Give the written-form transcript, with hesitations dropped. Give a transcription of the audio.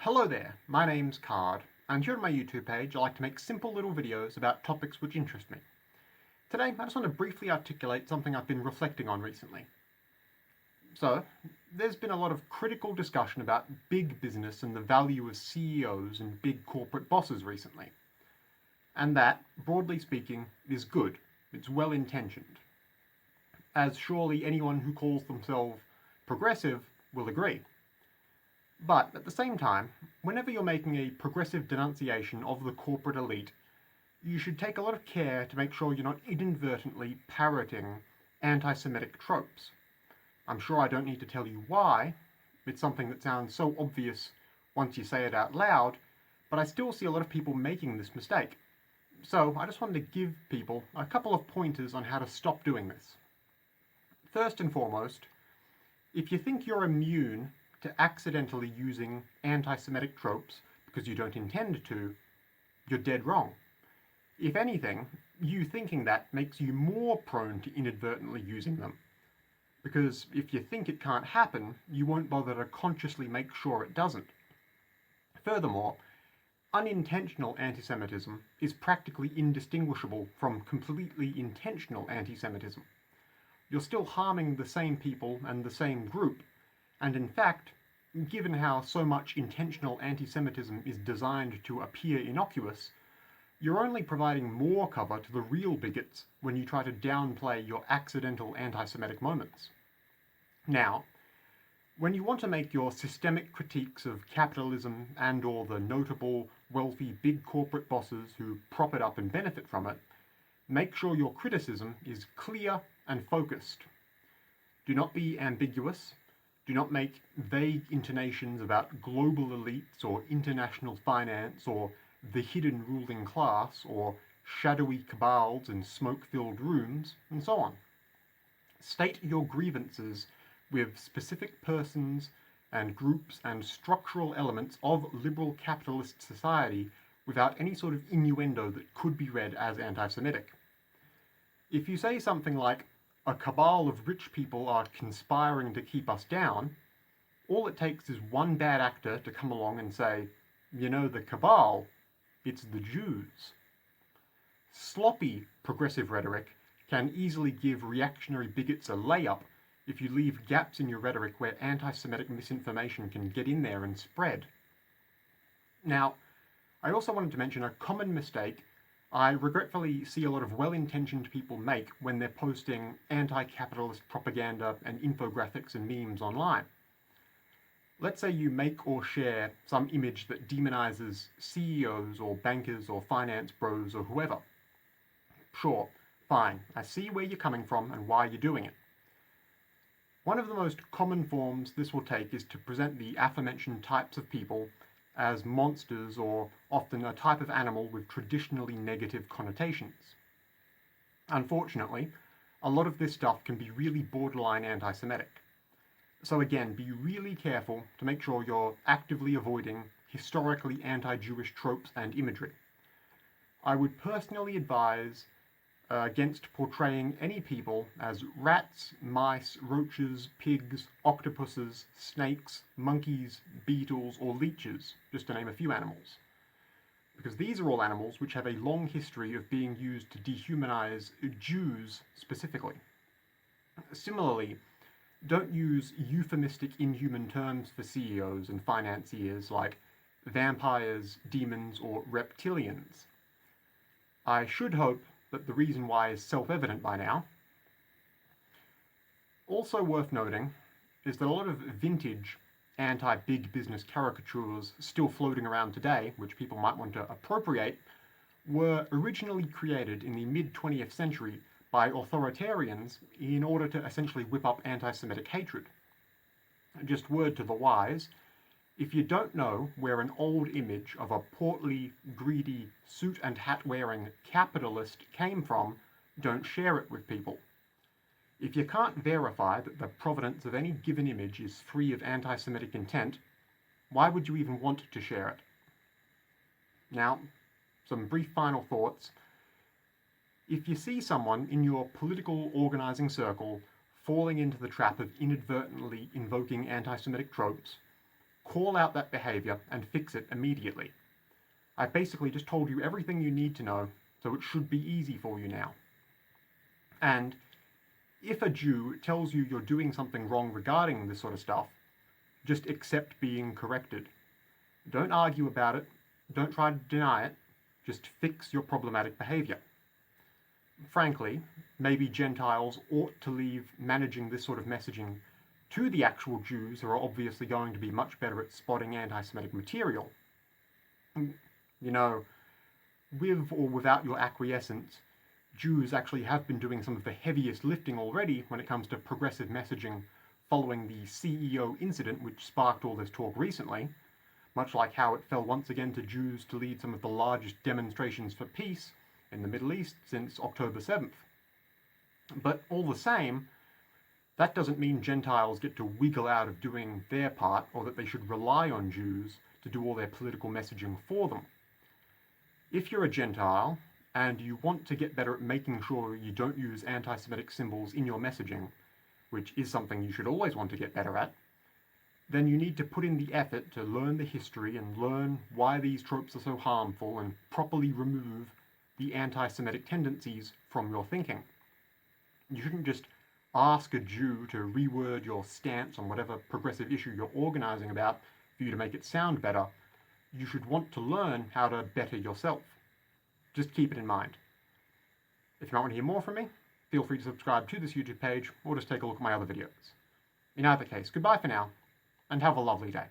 Hello there, my name's Card, and here on my YouTube page I like to make simple little videos about topics which interest me. Today I just want to briefly articulate something I've been reflecting on recently. So, there's been a lot of critical discussion about big business and the value of CEOs and big corporate bosses recently. And that, broadly speaking, is good. It's well-intentioned. As surely anyone who calls themselves progressive will agree. But at the same time, whenever you're making a progressive denunciation of the corporate elite, you should take a lot of care to make sure you're not inadvertently parroting anti-Semitic tropes. I'm sure I don't need to tell you why. It's something that sounds so obvious once you say it out loud, but I still see a lot of people making this mistake. So I just wanted to give people a couple of pointers on how to stop doing this. First and foremost, if you think you're immune to accidentally using anti-Semitic tropes because you don't intend to, you're dead wrong. If anything, you thinking that makes you more prone to inadvertently using them. Because if you think it can't happen, you won't bother to consciously make sure it doesn't. Furthermore, unintentional anti-Semitism is practically indistinguishable from completely intentional anti-Semitism. You're still harming the same people and the same group, and in fact, given how so much intentional anti-Semitism is designed to appear innocuous, you're only providing more cover to the real bigots when you try to downplay your accidental anti-Semitic moments. Now, when you want to make your systemic critiques of capitalism and/or the notable, wealthy, big corporate bosses who prop it up and benefit from it, make sure your criticism is clear and focused. Do not be ambiguous. Do not make vague intonations about global elites or international finance or the hidden ruling class or shadowy cabals in smoke-filled rooms, and so on. State your grievances with specific persons and groups and structural elements of liberal capitalist society without any sort of innuendo that could be read as anti-Semitic. If you say something like, "A cabal of rich people are conspiring to keep us down," all it takes is one bad actor to come along and say, "You know, the cabal, it's the Jews." Sloppy progressive rhetoric can easily give reactionary bigots a layup if you leave gaps in your rhetoric where anti-Semitic misinformation can get in there and spread. Now, I also wanted to mention a common mistake I regretfully see a lot of well-intentioned people make when they're posting anti-capitalist propaganda and infographics and memes online. Let's say you make or share some image that demonizes CEOs or bankers or finance bros or whoever. Sure, fine, I see where you're coming from and why you're doing it. One of the most common forms this will take is to present the aforementioned types of people as monsters or often a type of animal with traditionally negative connotations. Unfortunately, a lot of this stuff can be really borderline anti-Semitic. So again, be really careful to make sure you're actively avoiding historically anti-Jewish tropes and imagery. I would personally advise against portraying any people as rats, mice, roaches, pigs, octopuses, snakes, monkeys, beetles, or leeches, just to name a few animals. Because these are all animals which have a long history of being used to dehumanize Jews specifically. Similarly, don't use euphemistic inhuman terms for CEOs and financiers like vampires, demons, or reptilians. I should hope that the reason why is self-evident by now. Also worth noting is that a lot of vintage anti-big business caricatures still floating around today, which people might want to appropriate, were originally created in the mid-20th century by authoritarians in order to essentially whip up anti-Semitic hatred. Just word to the wise, if you don't know where an old image of a portly, greedy, suit and hat wearing capitalist came from, don't share it with people. If you can't verify that the provenance of any given image is free of anti-Semitic intent, why would you even want to share it? Now, some brief final thoughts. If you see someone in your political organizing circle falling into the trap of inadvertently invoking anti-Semitic tropes, call out that behavior and fix it immediately. I've basically just told you everything you need to know, so it should be easy for you now. And if a Jew tells you you're doing something wrong regarding this sort of stuff, just accept being corrected. Don't argue about it, don't try to deny it, just fix your problematic behavior. Frankly, maybe Gentiles ought to leave managing this sort of messaging to the actual Jews, who are obviously going to be much better at spotting anti-Semitic material. You know, with or without your acquiescence, Jews actually have been doing some of the heaviest lifting already when it comes to progressive messaging following the CEO incident which sparked all this talk recently, much like how it fell once again to Jews to lead some of the largest demonstrations for peace in the Middle East since October 7th. But all the same, that doesn't mean Gentiles get to wiggle out of doing their part, or that they should rely on Jews to do all their political messaging for them. If you're a Gentile, and you want to get better at making sure you don't use anti-Semitic symbols in your messaging, which is something you should always want to get better at, then you need to put in the effort to learn the history and learn why these tropes are so harmful and properly remove the anti-Semitic tendencies from your thinking. You shouldn't just ask a Jew to reword your stance on whatever progressive issue you're organizing about for you to make it sound better. You should want to learn how to better yourself. Just keep it in mind. If you might want to hear more from me, feel free to subscribe to this YouTube page or just take a look at my other videos. In either case, goodbye for now, and have a lovely day.